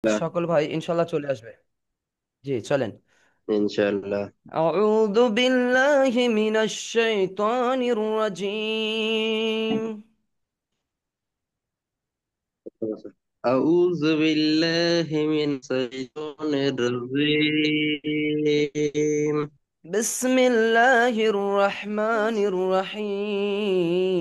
সকল ভাই ইনশাল্লাহ চলে আসবে। জি চলেন। ইনশাল্লাহ। أعوذ بالله من الشيطان الرجيم. أعوذ بالله من الشيطان الرجيم. بسم الله الرحمن الرحيم.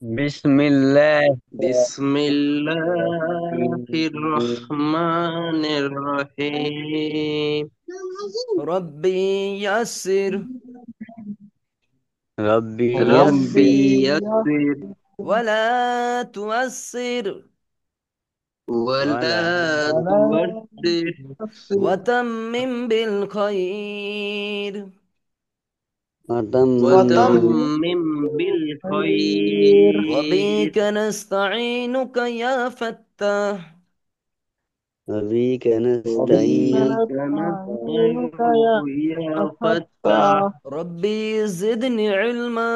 بسم الله بسم الله الرحيم. الرحمن الرحيم. ربي يسر ربي ربي يسر يسر ولا تؤسر ولا ولا تبصر وتمم بالخير وتمم وتمم بالخير. وبك نستعينك يا فتاح. وبك نستعين وبك نستعين يا فتاح. ربي زدني علما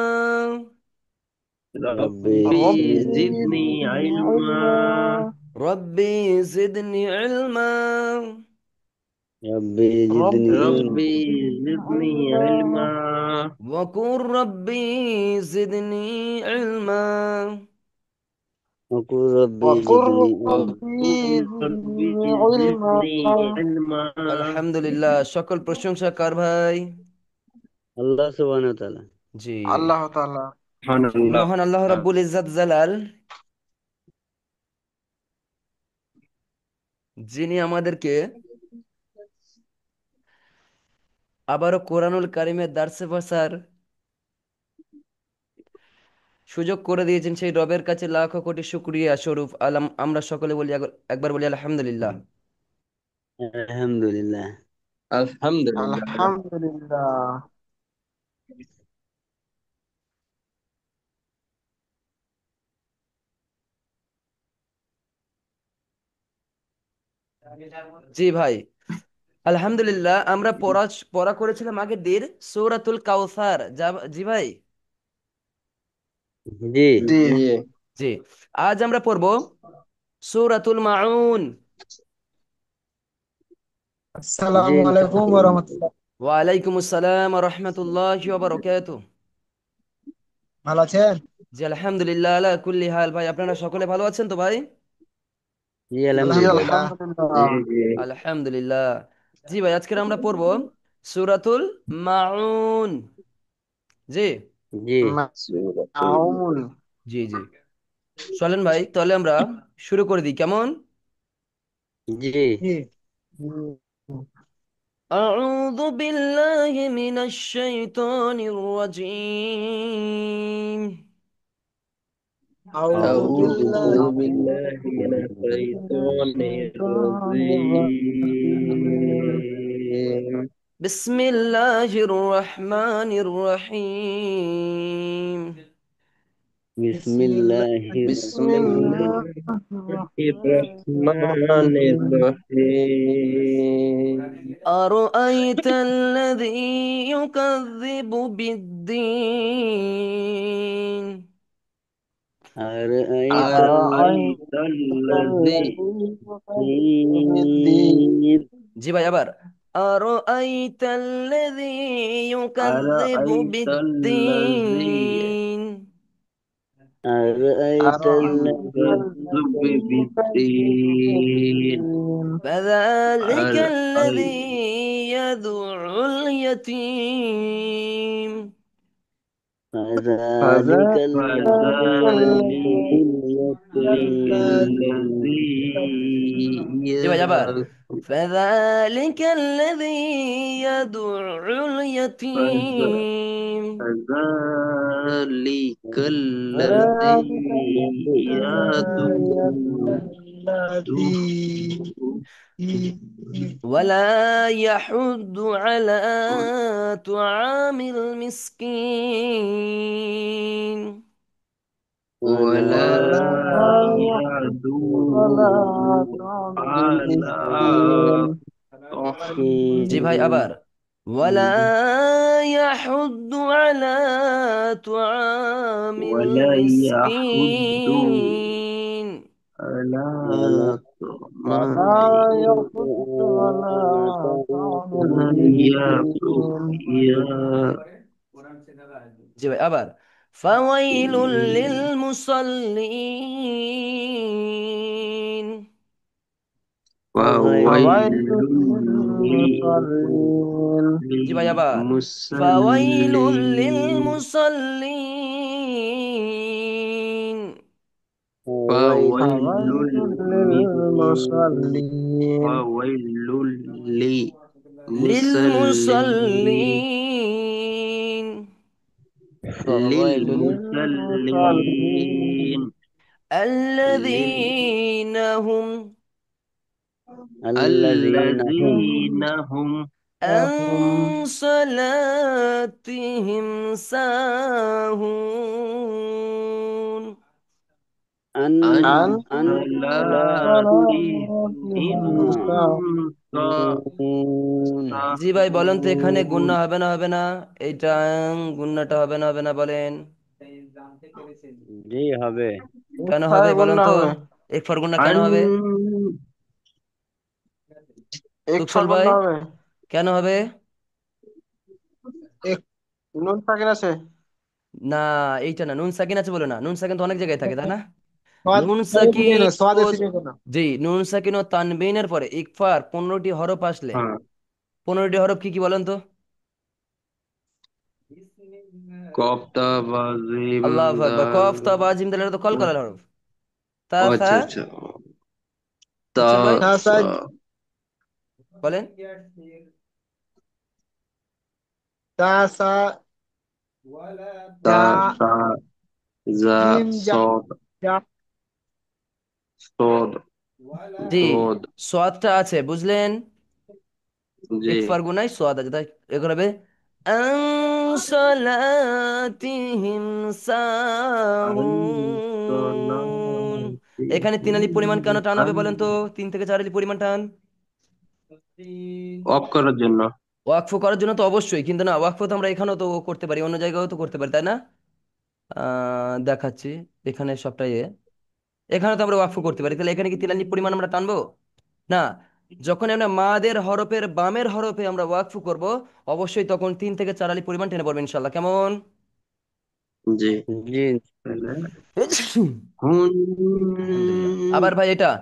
ربي ربي زدني زدني علما. ربي زدني علما ربي زدني علما ربي زدني علما. وقل ربي زدني علما. وقل ربي زدني علما. وقل ربي زدني علما. الحمد لله সকল প্রশংসা কার ভাই? আল্লাহ সুবহানাহু ওয়া তাআলা। জি, আল্লাহ তাআলা। সুবহানাল্লাহ। মহান আল্লাহ রাব্বুল ইজ্জাত জালাল, যিনি আমাদেরকে আবারও কোরআনুল কারিমের দার্সে বসার সুযোগ করে দিয়েছেন, সেই রবের কাছে লাখো কোটি শুকরিয়া স্বরূপ আমরা সকলে বলি, একবার বলি আলহামদুলিল্লাহ। আলহামদুলিল্লাহ। আলহামদুলিল্লাহ। আলহামদুলিল্লাহ। জি ভাই, আলহামদুলিল্লাহ। আমরা পড়া পড়া করেছিলাম আগের দিন সূরাতুল কাউসার। জি ভাই। জি জি। জি। জি, আজ আমরা পড়ব সূরাতুল মাউন। জি আসসালামু আলাইকুম ওয়া ইনশাআল্লাহ। রাহমাতুল্লাহ। ওয়ালাইকুম আসসালাম ওয়া রাহমাতুল্লাহি ওয়া বারাকাতুহু। ভালো আছেন? জি আলহামদুলিল্লাহ আলা কুল্লি হাল। ভাই আপনারা সকলে ভালো আছেন তো ভাই? জি জি আলহামদুলিল্লাহ। আলহামদুলিল্লাহ। জি আলহামদুলিল্লাহ। জি। আলহামদুলিল্লাহ। জি ভাই, আজকে আমরা পড়ব সূরাতুল মাউন। জি জি সূরাতুল মাউন। জি জি, চলেন ভাই তাহলে আমরা শুরু করে দিই, কেমন? জি জি। হুম। أعوذ بالله من الشيطان الرجيم. আউযু أعوذ বিল্লাহি بالله من মিনাশ الشيطان শাইতানির রাজীম। الرجيم. بسم الله الرحمن الرحيم. বিসমিল্লাহির بسم রহমানির الله বিসমিল্লাহির الرحمن রহমানির الرحيم. أرأيت الذي يكذب بالدين. أرأيت أرأيت الذي الذي يكذب بالدين. জি ভাই আবার, أرأيت الذي يكذب أرأيت الذي بالدين. أرأيت أرأيت يكذب الذي يكذب بالدين. بالدين. فذلك الذي أرأيت يدعو اليتيم. فذلك الذي فذلك فذلك يدعو الذي اليتيم الذي জি ভাই আবার، يدعو فذلك الذي يدعو اليتيم. فذلك الذي ذلك يدعو الذي ولا يحض على طعام المسكين. ولا ولا ولا يحض على يعدو طعام على المسكين. জি ভাই طعام আবার، ولا يحض على طعام ولا يحض المسكين. ألا ولا ولا طمعتم يقتل ولا طعام يا الأثيم سفيان জি ভাই আবার ফাওয়াইলুল লিল মুসাল্লিন। فويل فويل فويل للمصلين জি ভাই আবার ফাওয়াইলুল লিল للمصلين মুসাল্লিন। فويل فويل فويل للمصلين فويل লিল للمصلين মুসাল্লিন। فويل للمصلين للمصلين الذين هم الذين هم الذين هم هم عن صلاتهم ساهون. عن عن عن عن صلاتهم صلاتهم صلاتهم জি ভাই বলেন তো এখানে ساهون গুন্না হবে না হবে না? এইটা গুন্নাটা হবে না হবে না বলেন? জি হবে। কেন মিথ্যায় হবে বলেন গুণনা তো? হবে এক ফর গুন্না কেন عن হবে? এক তুকসল ফর ভাই গুণনা হবে কেন হবে? এক নুন সাকিন আছে না, এইটা না, নুন সাকিন আছে বলে না, নুন সাকিন তো অনেক জায়গায় থাকে তাই না? সোয়াদ নুন সোয়াদে ফিরিয়ে সাকিন না ও সোয়াদে ফিরিয়ে না জি নুন সাকিন ও তানবিনের পরে ইকফার 15টি হরফ আসলে हाँ 15টি হরফ কি কি বলেন তো? कोफ्ता बाजिम আল্লাহ আকবার, दाल কফ তা বা জিম দালের তো কলকলার হরফ। তা সা अच्छा अच्छा ता তুকসল ভাই তাসা सा বলেন। তাসা ता জা सा जा জিম জা صاد জা صاد জি صاد সোয়াদটা আছে বুঝলেন? जी ইকফার গুনাই সোয়াদ আছে তাই এগুলো হবে আনসালাতিহিম সাহুন। এখানে তিন আলিফ পরিমাণ কেন টান হবে বলেন তো? 3 থেকে 4 আলিফ পরিমাণ টান অফ করার জন্য ওয়াকফ করার জন্য তো অবশ্যই, কিন্তু না ওয়াকফ তো আমরা এখানেও তো করতে পারি, অন্য জায়গায়ও তো করতে পারি তাই না? দেখাচ্ছি এখানে সবটাই এখানে তো আমরা ওয়াকফ করতে পারি, তাহলে এখানে কি 3 আলিফ পরিমাণ আমরা টানবো না? যখন আমরা মাদের হরফের বামের হরফে আমরা ওয়াকফ করব অবশ্যই তখন 3 থেকে 4 আলিফ পরিমাণ টেনে পড়বে ইনশাল্লাহ, কেমন? জি জি তাহলে হুন আলহামদুলিল্লাহ আবার ভাই এটা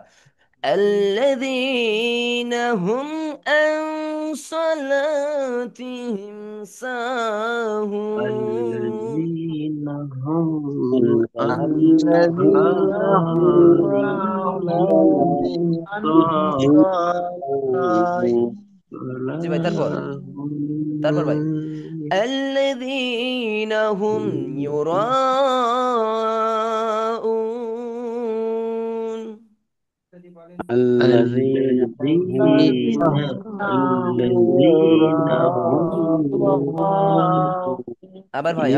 الذين هم عن صلاتهم ساهون. الذين هم عن الذين هم عن صلاتهم صلاتهم জি ভাই তারপর তারপর ভাই الذين هم يراءون. الذين هم الذين الذين هم يراءون আবার ভাই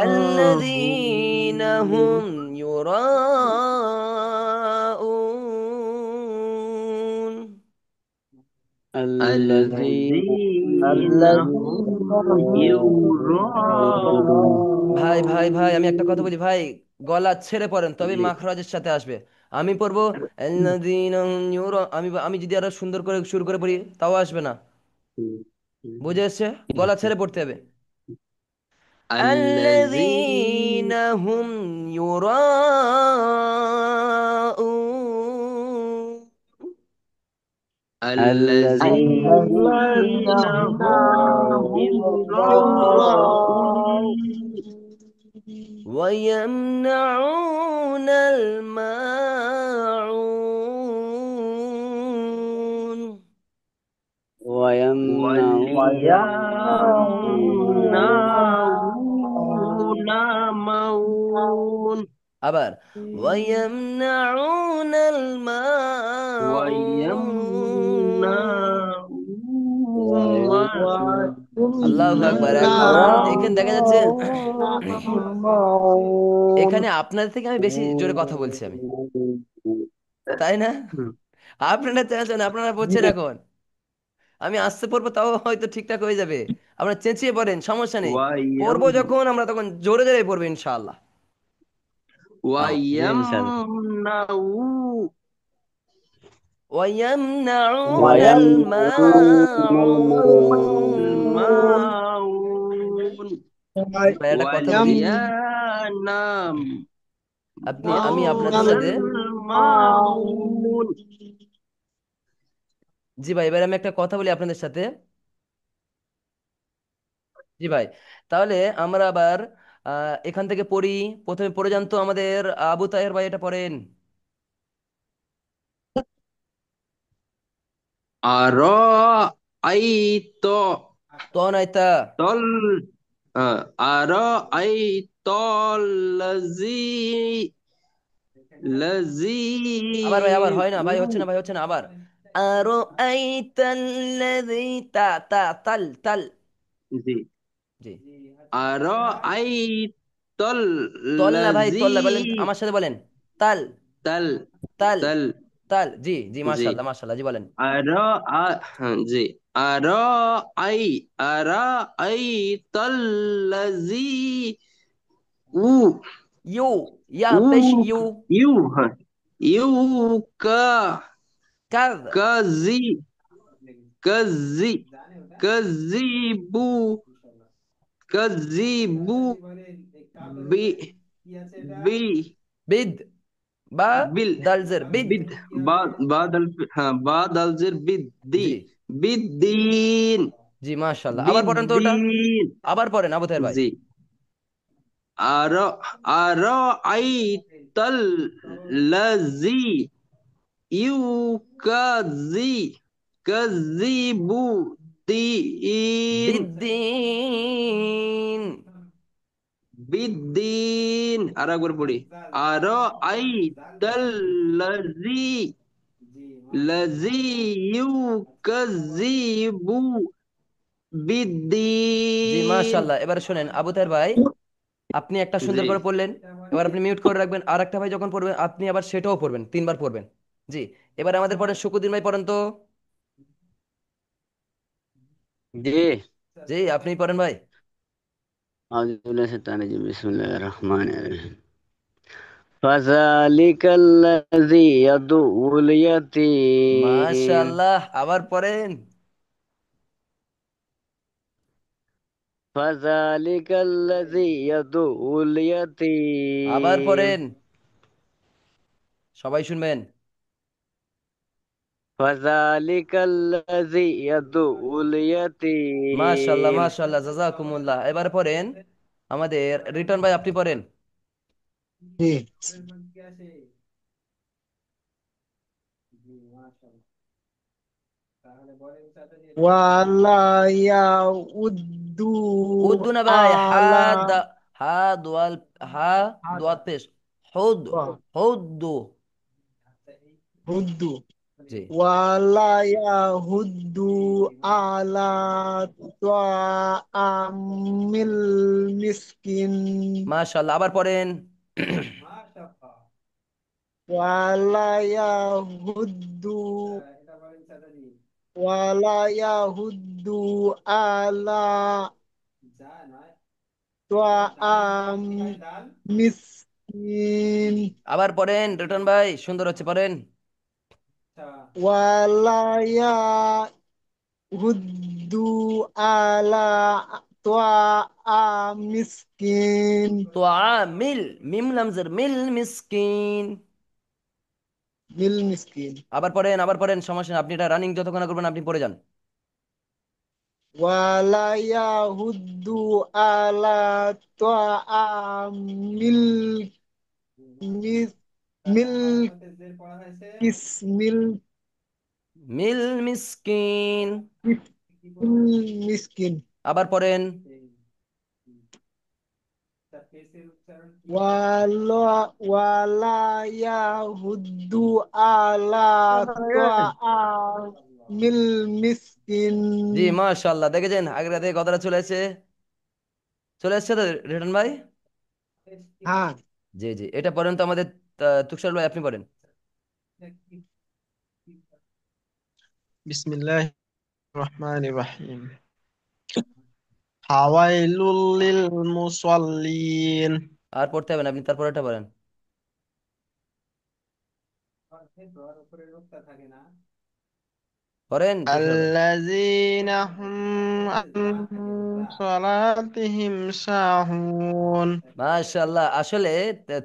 الذين هم يراءون يراءون. الذين الذين هم الذين ভাই ভাই ভাই আমি একটা কথা هم বলি ভাই, গলা ছেড়ে পড়েন তবে জি মাখরাজের সাথে আসবে। আমি পড়বো الذين هم আমি আমি যদি আরো সুন্দর করে শুরু করে পড়ি তাও আসবে না, বুঝে এসছে? গলা ছেড়ে পড়তে হবে। الذين الذين هم يراءون. الذين الذين هم يراءون ويمنعون الماعون. ويمنعون ويمنعون مون আবার ويمنعون الماعون. আল্লাহু আকবার। এখন এখানে দেখা যাচ্ছে এখানে আপনাদের থেকে আমি বেশি জোরে কথা বলছি আমি, তাই না? আপনারা চাইছেন আপনারা পড়ছেন এখন, আমি আসতে পড়বো তাও হয়তো ঠিকঠাক হয়ে যাবে। আপনারা চেঁচিয়ে পড়েন সমস্যা নেই, পড়বো ويم যখন আমরা তখন জোরে জোরে পড়বো ইনশাআল্লাহ। ইনশাআল্লাহ। ويمنعون ويمنعون ويمنعون الماعون। الماعون জি ভাই একটা কথা বলি, واليانم আমি আপনাদের সাথে, والماعون জি ভাই এবার আমি একটা কথা বলি আপনাদের সাথে। জি ভাই, তাহলে আমরা আবার এখান থেকে পড়ি। প্রথমে পড়ে যান তো আমাদের আবু তাহের ভাই, এটা পড়েন। أرأيت তো নাই তা। طل أرأيت الذي আবার ভাই, আবার হয় না ভাই, হচ্ছে না ভাই, হচ্ছে না, আবার। আরো আইতাল্লাযী, তা তা তাল তাল। জি জি, أرأيت তল না ভাই, তল না, الذي বলেন আমার সাথে বলেন। তাল تل তাল تل তাল। জি জি, জি মাশাআল্লাহ মাশাআল্লাহ, জি বলেন। হ্যাঁ, জি أرأيت الذي উ ইউ, ইয়া উ পেশ ইউ। ইউ হ্যাঁ ইউ কা কাজ। কাজি কাজি কাজিবু কাজিবু বি বি বিদ, বা বিল দালজের বিদ। বিদ বাদাল হ্যাঁ বাদালজের বিদ্দি জি বিদ্দিন জি, মাশাআল্লাহ, আবার পড়েন তো ওটা, বিদ্দিন আবার পড়েন আবু তাহের ভাই। জি আর আর আইতাল লাজি ইউকাজি কাজিবু দিন বিদ্দিন। বিদ্দিন আর একবার পড়ি আর আইতাল লাজি লাজি ইউকাজিবু জি বিদ্দিন মাশাআল্লাহ, এবার শুনেন আবু তাহের ভাই, আপনি একটা সুন্দর জি করে পড়লেন, এবার আপনি মিউট করে রাখবেন। আর একটা ভাই যখন পড়বেন আপনি আবার সেটাও পড়বেন, তিনবার পড়বেন। জি, এবার আমাদের পড়েন শুকুদ্দিন ভাই, পড়েন তো। জি। জি, আপনি পড়েন ভাই। আউযু বিল্লাহি মিনাশ শাইতানির রাজিম। বিসমিল্লাহির রহমানির রহিম। ফাযালিকাল্লাযী ইয়াদউল ইয়াতীম। মাশাআল্লাহ, আবার পড়েন। ফাযালিকাল্লাযী ইয়াদউল আবার ইয়াতীম। পড়েন, সবাই শুনবেন। ফাযালিকাল্লাযী ইয়াদউল মাশাআল্লাহ ইয়াতীম। মাশাআল্লাহ, জাযাকুমুল্লাহ। এবার পড়েন আমাদের রিটন ভাই, আপনি পড়েন। জি। ওয়ালা ইয়াউদ্দু উদ্দু না ভাই, হা, আলা দা, হা, দোয়াল, হা, দোয়াত পেশ, হুদ, হুদ্দু। হুদ্দু জি ওয়ালা ইয়াহুদ্দু আলা তাআমিল মিসকিন মাশাআল্লাহ, আবার পড়েন। ওয়ালা ইয়াহুদ্দু ওয়ালা ইয়াহুদ্দু আলা তাআম মিসকিন আবার পড়েন রিটন ভাই, সুন্দর হচ্ছে, পড়েন। ওয়ালা ইয়াহুদ্দু আলা তাআম মিসকিন তো মিল, মিম লামজের মিল, মিসকিন। মিল মিসকিন আবার পড়েন, আবার পড়েন, সমস্যা নেই, আপনি এটা রানিং যতক্ষণ না করবেন আপনি পড়ে যান। ওয়ালা ইয়াহুদ্দু আলা তাআমিল মিস মিল কিস মিল মিল মিসকিন। মিসকিন আবার পড়েন। ওয়ালা ইয়াহুদ্দু আলা তাআমিল মিসকিন জি মাশাআল্লাহ, দেখেছেন আগের রাতে কথাটা চলে এসেছে, চলে এসেছে তো রিটন ভাই। হ্যাঁ জি জি, এটা পড়েন তো আমাদের তুষার ভাই, আপনি পড়েন। বিসমিল্লাহির রহমানির রহিম হাওয়াইলুল লিল মুসাল্লিন আর পড়তে হবে না, আপনি তারপর এটা পড়েন। করেন তুষার ভাই। الذين هم عن صلاتهم ساهون মাশাআল্লাহ। আসলে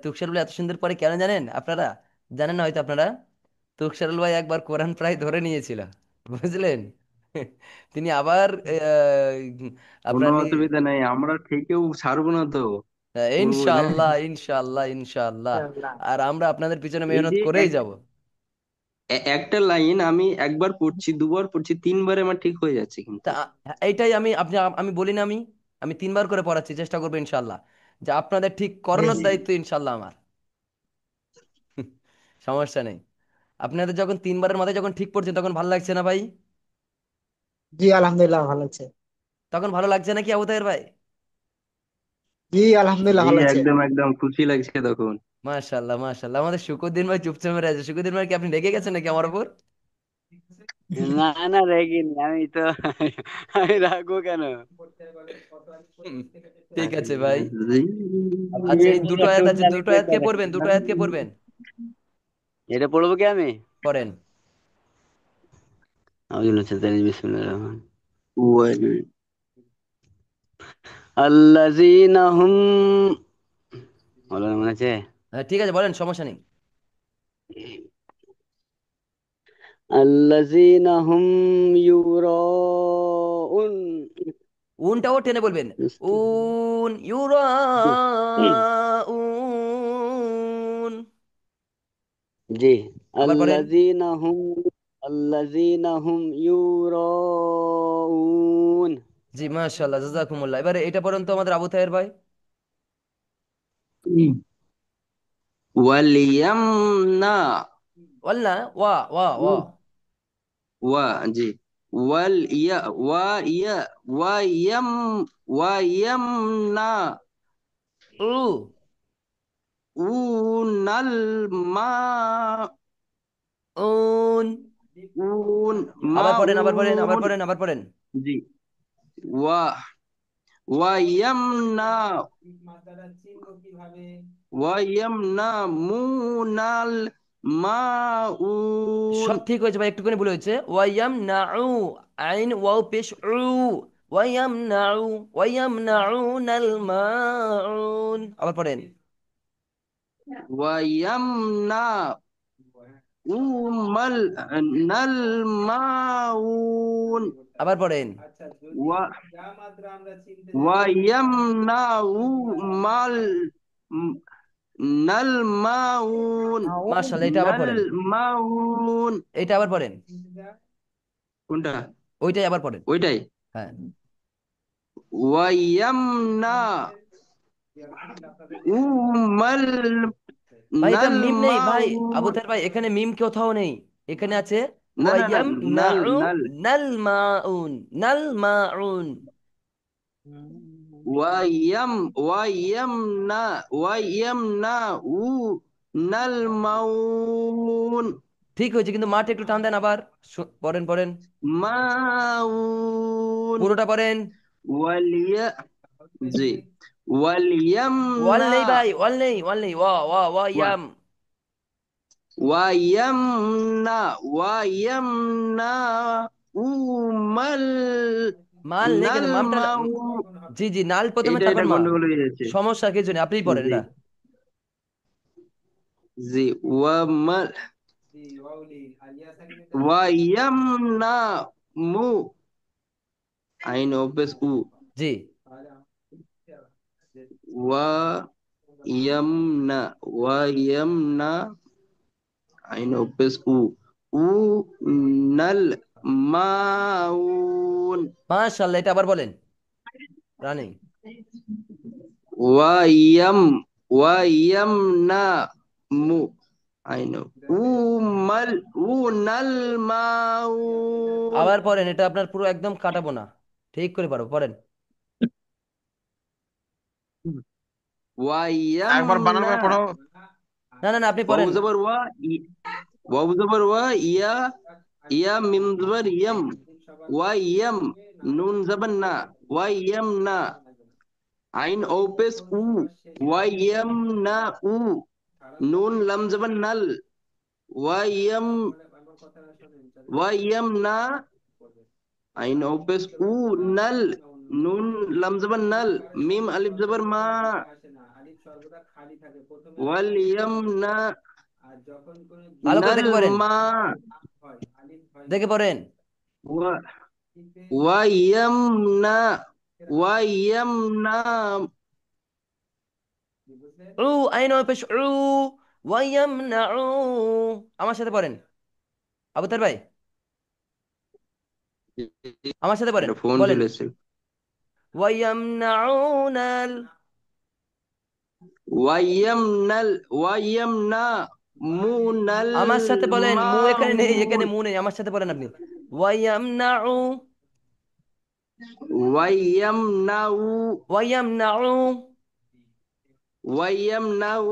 তুষারুল এত সুন্দর পরে কেন জানেন আপনারা? জানেন না হয়তো আপনারা। তুষারুল ভাই একবার কোরআন প্রায় ধরে নিয়েছিল, বুঝলেন? তিনি আবার কোনো আপনার অসুবিধা নাই, আমরা থেকেও ছাড়বো না তো, পড়বো না। ইনশাআল্লাহ ইনশাআল্লাহ ইনশাআল্লাহ। আর আমরা আপনাদের পিছনে এই মেহনত যে করেই যাব। একটা লাইন আমি একবার পড়ছি, দুবার পড়ছি, তিনবারে আমার ঠিক হয়ে যাচ্ছে কিন্তু। তা এইটাই আমি বলি না, আমি আমি 3 বার করে পড়াচ্ছি, চেষ্টা করবো ইনশাআল্লাহ যে আপনাদের ঠিক করানোর দায়িত্ব ইনশাআল্লাহ আমার। সমস্যা নেই। আপনাদের যখন 3বারের মাথায় যখন ঠিক পড়ছেন তখন ভালো লাগছে না ভাই? জি আলহামদুলিল্লাহ ভালো আছে। তখন ভালো লাগছে নাকি আবু তাহের ভাই? জি আলহামদুলিল্লাহ জি, ভালো আছে। একদম একদম খুশি লাগছে তখন। মাশাআল্লাহ মাশাআল্লাহ। আমাদের শুকরদিন ভাই চুপচাপ মেরে আছে। শুকরদিন ভাই কি আপনি রেগে গেছেন নাকি আমার উপর? না না, রেগিনি আমি তো। আমি রাখবো কেন? হুম, ঠিক আছে ভাই। জি। আচ্ছা, এই একটু দুটো আয়াত টোন আছে, জানি দুটো তো আয়াত এটা কে রাখি। পড়বেন? দুটো আয়াত কে পড়বেন? এটা পড়বো কি আমি? পড়েন। আউযু বিল্লাহি মিনাশ শাইতানির রাজিম, বিসমিল্লাহির রহমানির ওয়াল রহিম। আল্লাযীনা হুম, বলো মনে আছে? হ্যাঁ, ঠিক আছে বলেন, সমস্যা নেই। আল্লাযীনা হুম ইউরাউন। উনটাও টেনে বলবেন। উন ইউরাউন। জি। আবার পড়েন। আল্লাযীনা হুম, আল্লাযীনা হুম ইউরাউন। জি মাশাআল্লাহ জাযাকুমুল্লাহ। এবারে এটা পড়েন তো আমাদের আবু তাহের ভাই। ইয়ামনা। ওয়াল্লা ওয়া ওয়া ওয়া। ওয়া, জি। ওয়াল ইয়া, ওয়া ইয়া, ওয়া ইয়াম, ওয়া ইয়ামনা উ উনাল মা উন। উন আবার পড়েন, আবার পড়েন, আবার মাউন। পড়েন, আবার পড়েন। জি। ওয়া ওয়া ইয়ামনা, ওয়া ইয়ামনা মুনাল মাউন। সব ঠিক হয়েছে ভাই, একটুখানি ভুল হয়েছে। ওয়াইয়াম নাউ, আইন ওয়াও পেশ উ। ওয়াইয়াম নাউ, ওয়াইয়াম নাউনাল মাউন। আবার পড়েন। ওয়া ইয়ামনা উমাল নাল মাউন। আবার পড়েন। ওয়া ওয়া ইয়ামনা উমাল নাল মাউন, মাশাআল্লাহ, এটা আবার নাল পড়েন। মাউন। এটা আবার পড়েন। কোনটা? ওইটাই আবার পড়েন। ওইটাই। হ্যাঁ। ওয়াইয়ামনা উমাল ভাই এটা নাল মিম নেই ভাই। আবু মাউন। তাহের ভাই, এখানে মিম কোথাও নেই। এখানে আছে না না না, ওয়াইয়াম নাল নাউ নাল। নাল মাউন, নাল মাউন। ওয়াইয়ামনা, ওয়াইয়ামনা উ নাল মাউন। ঠিক হয়েছে, কিন্তু মাঠে একটু টান দেন আবার। পড়েন পড়েন, মাউন। পুরোটা পড়েন। ওয়ালিয়া, জি। ওয়াল ওয়ালিয়ামনা নেই ভাই, ওয়াল নেই, ওয়াল নেই। ওয়া ওয়া ওয়া ওয়া ইয়াম। ওয়ায়ামনা, ওয়ায়ামনা উমাল মাল নেই কেন? নাল মামটা মাউ। জি জি, নাল প্রথমে এটা তারপর এটা মা। গন্ডগোল হয়ে যাচ্ছে। সমস্যা কিছু নেই, আপনিই পড়েন জি এটা। জি। ওয়ামাল ওয়ায়ামনা মু, আইন অভ্যাস উ। জি। ওয়ায়ামনা, ওয়ায়ামনা আইন অভ্যাস উ, উ নাল মাউন। মাশাআল্লাহ, এটা আবার বলেন রানিং। ওয়াইয়াম ওয়াইয়ামনা মু, আইনো উমাল উনাল মাউন। আবার পড়েন, এটা আপনার পুরো একদম কাটাবো না, ঠিক করে পারো, পড়েন। একবার বানান ওয়াইয়ামনা, করে পড়ো। না না না, আপনি ওয়াও পড়েন। জবর ওয়া, ওয়াও জবর ওয়া, ইয়া, ইয়া মিম জবর ইয়াম, ওয়াইয়াম, নুন জবর না, ওয়াইয়ামনা, আইন ও পেশ উ, ওয়াইয়ামনা উ, নুন লাম জবর নাল, ওয়াইয়াম ওয়াইয়ামনা আইন অপেস উ নাল নুন লাম জবর নাল মিম আলিফ জবর মা ওয়ালিয়ামনা ভালো করে নাল দেখে পড়েন, মা দেখে পড়েন। ওয়া- ওয়াইয়ামনা ওয়াইয়ামনা উ আইন পেশ উ ওয়ায়ামনাউ। আমার সাথে পড়েন আবুতার ভাই, আমার সাথে পড়েন, একটা ফোন বলেন চলেছে। ওয়ায়ামনাউনাল। ওয়াইয়ামনা মুনাল আমার সাথে বলেন, মু এখানে নেই, এখানে মাউন মু নেই, আমার সাথে বলেন আপনি ওয়ায়ামনাউ ওয়াইয়ামনাউ ওয়ায়ামনাউ ওয়াইয়ামনাউ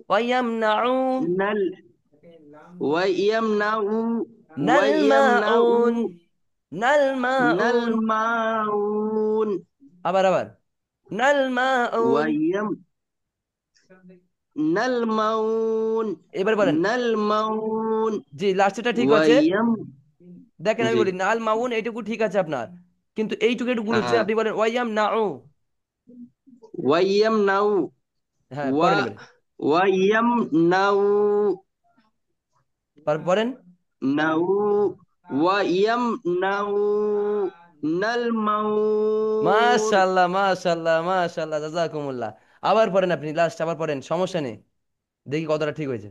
ওয়ায়ামনাউ নাল ওয়াইয়ামনাউ নাল ওয়াইয়ামনাউ মাউন নাল নাল মাউন। মাউন আবার আবার নাল মাউন। ওয়াইয়াম নাল মাউন এবার বলেন। নাল মাউন জি, লাস্টটা ঠিক আছে। ওয়াইয়াম দেখেন আমি জি বলি নাল মাউন, এইটুকু ঠিক আছে আপনার, কিন্তু এইটুকু একটু ভুল হচ্ছে। হ্যাঁ আপনি বলেন ওয়ায়ামনাউ। ওয়াইয়ামনাউ হ্যাঁ ওয়া পড়েন এবারে, ওয়াইয়ামনাউ পড়েন। নাউ ওয়াইয়ামনাউ নাল মাউন মাশাআল্লাহ মাশাআল্লাহ মাশাআল্লাহ, জাযাকুমুল্লাহ। আবার পড়েন আপনি, লাস্ট আবার পড়েন, সমস্যা নেই, দেখি কতটা ঠিক হয়েছে।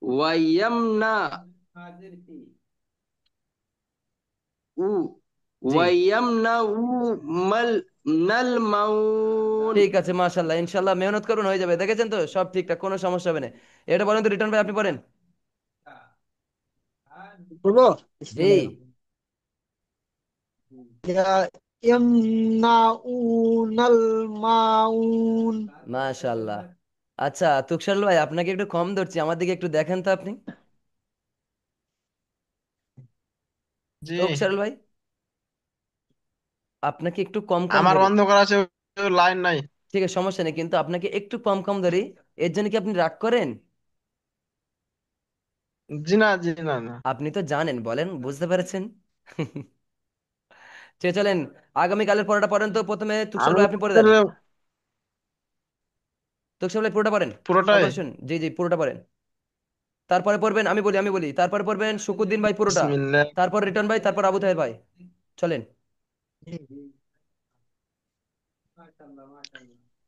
ওয়াইয়ামনা উ জি ওয়াইয়ামনাউ মাল নাল মাউন ঠিক আছে, মাশাআল্লাহ, ইনশাআল্লাহ মেহনত করুন, হয়ে যাবে। দেখেছেন তো সব ঠিকঠাক, কোনো সমস্যা হবে না। এটা বলেন তো রিটার্ন ভাই, আপনি পড়েন। বলবো? জি বিসমিল্লাহির রহমানির ইয়ামনাউনাল মাউন। মাশাআল্লাহ। আচ্ছা তুকসার ভাই, আপনাকে একটু কম ধরছি, আমার দিকে একটু দেখেন তো আপনি, জি, তুকসার ভাই, আপনাকে একটু কম কম আমার ধরি। বন্ধ করা আছে, লাইন নাই। ঠিক আছে, সমস্যা নেই, কিন্তু আপনাকে একটু কম কম ধরি, এর জন্য কি আপনি রাগ করেন? জি না, জি না, না। আপনি তো জানেন, বলেন, বুঝতে পেরেছেন? ঠিক আছে, চলেন আগামীকালের পড়াটা পড়েন তো। প্রথমে তুকসার আমি ভাই আপনি পড়ে দেন, তুকসার ভাই পুরোটা পড়েন। পুরোটাই। সবার শুন, জি জি পুরোটা পড়েন। তারপরে পড়বেন, আমি বলি তারপরে পড়বেন শুকুদ্দিন ভাই পুরোটা, বিসমিল্লাহ। তারপর রিটন ভাই, তারপর আবু তাহের ভাই। চলেন।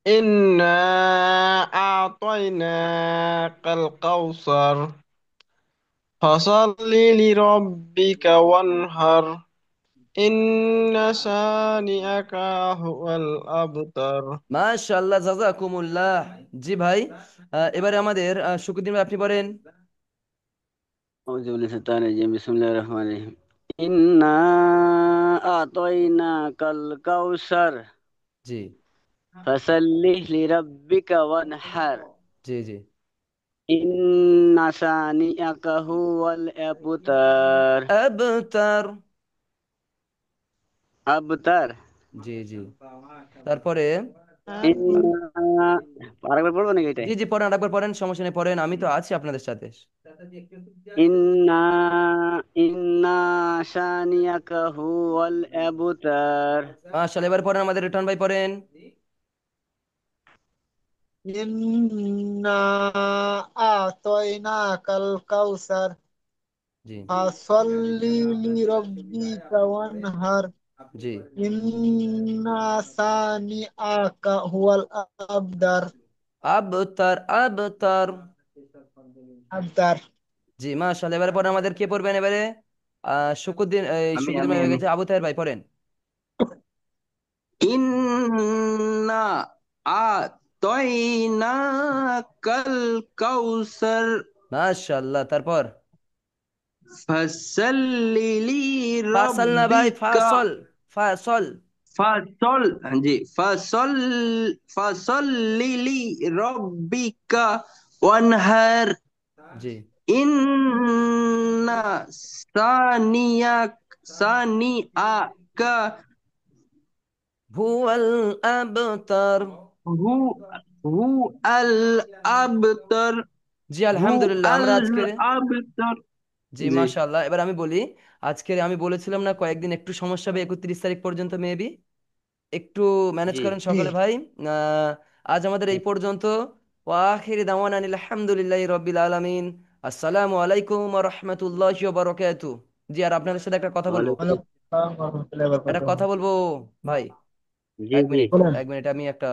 ইন্না আ'তাইনাকাল কাউসার ফাসাল্লি লিরাব্বিকা ওয়ানহার ইন্না শানিআকা হুয়াল আবতার। মাশাআল্লাহ, জাযাকুমুল্লাহ। জি ভাই, এবারে আমাদের শুকুদ্দিন ভাই আপনি পড়েন। أعوذ بالله من الشيطان الرجيم بسم الله الرحمن الرحيم إنا أعطيناك الكوثر জি فصل لربك وانحر জি জি إن شانئك هو الأبتر আবতার। أبتر জি জি তারপরে إن আরেকবার পড়বো নাকি এটাই জি জি পড়েন, আরেকবার পড়েন, সমস্যা নেই, পড়েন, আমি তো আছি আপনাদের সাথে। إن شانئك هو الأبتر মাশাআল্লাহ, এবার পড়েন আমাদের রিটন ভাই, পড়েন। ইন্না আ'তাইনাকাল কাউসার জি ফাসাল্লি লিরাব্বিকা ওয়ানহার জি ইন্না সানিআকা হুয়াল আবদার। আবতার আবতার। আবদার। জি মাশাআল্লাহ, এবারে পড়েন আমাদের, কে পড়বেন এবারে? শুকুদ্দিন, এই আমি শুকুদ্দিন আমি ভাই হয়ে আমি গেছে, আবু তাহের ভাই পড়েন। ইন্না আ'তাইনাকাল কাউসার মাশাআল্লাহ, তারপর ফাসাল্লি ফাসল না ভাই, লিরাব্বিকা ফাসল, ফাসল। ফাসল জি ফাসল্লি লিরাব্বিকা ওয়ানহার জি ইন্না সানিয়াক সানিআকা হুয়াল আবতার। হু হু আল আবতার জি হু আলহামদুলিল্লাহ, আল আমরা আজকের, আবতার। জি জি মাশাআল্লাহ, এবার আমি বলি। আজকের আমি বলেছিলাম না কয়েকদিন একটু সমস্যা হবে, 31 তারিখ পর্যন্ত মেবি একটু ম্যানেজ জি করেন জি সকলে ভাই। আজ আমাদের এই পর্যন্ত। ওয়াখির দাওয়ানা আনিল আলহামদুলিল্লাহি রাব্বিল আলামিন। আসসালামু আলাইকুম ওয়া রাহমাতুল্লাহি ওয়া বারাকাতুহু। জি, আর আপনাদের সাথে একটা কথা বলবো, ওয়ালাইকুম। ওয়ালাইকুম আসসালাম ওয়া রাহমাতুল্লাহি ওয়া একটা বারাকাতুহু। কথা বলবো ভাই। জি এক জি। মিনিট, বলেন। এক মিনিট, আমি একটা